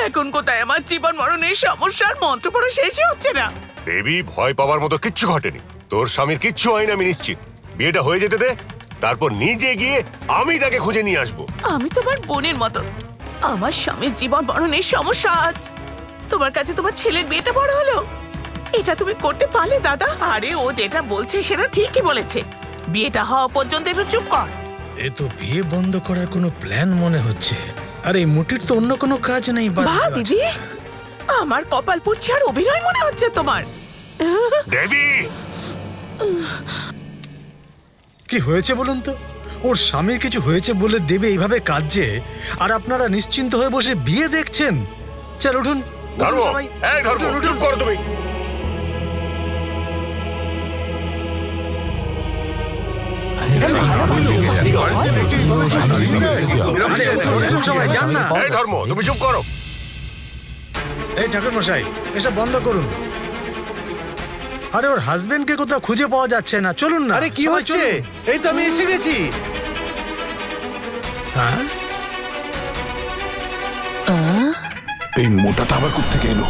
এখন কোথায় আমার জীবন মরণের সমস্যার মন্ত্র পড়া শেষই হচ্ছে না। দেবী, ভয় পাওয়ার মতো কিচ্ছু ঘটেনি। তোর স্বামীর কিচ্ছু হয়নি, আমি নিশ্চিত। বিয়েটা হয়ে যেতে দে, তারপর নিজে গিয়ে আমি তাকে খুঁজে নিয়ে আসবো। আমি তোমার বোনের মতো, আমার স্বামীর জীবন মরণের সমস্যা আজ তোমার কাছে তোমার ছেলের বিয়েটা বড় হলো, এটা তুমি করতে পারলে দাদা? আরে ও যেটা বলছে সেটা ঠিকই বলেছে, বিয়েটা হওয়া পর্যন্ত একটু চুপ কর। এ তো বিয়ে বন্ধ করার কোনো প্ল্যান মনে হচ্ছে। আর এই মুটির তো অন্য কোনো কাজ নেই। বাহ দিদি, আমার কপাল পুড়ছে আর অভিনয় মনে হচ্ছে তোমার। দেবী, কি হয়েছে বলুন তো? ওর স্বামীর কিছু হয়েছে বলে দেবে এইভাবে কাঁদছে, আর আপনারা নিশ্চিন্ত হয়ে বসে বিয়ে দেখছেন। চল উঠুন, উঠুন ধর্ম, সবাই। এই ধর্ম, উঠুন, উঠুন। চুপ করো তুমি। আরে, উঠুন, উঠুন সবাই, যান না। এই ধর্ম, তুমি চুপ করো। এই ঠাকুর মশাই, এসব বন্ধ করুন। আরে ওর হাজবেন্ডকে কোথাও খুঁজে পাওয়া যাচ্ছে না, চলুন না। আরে কি সবাই হচ্ছে? চলুন। এই তো আমি এসে গেছি। হ্যাঁ, এই মোটাটা আবার কোত্থেকে এলো?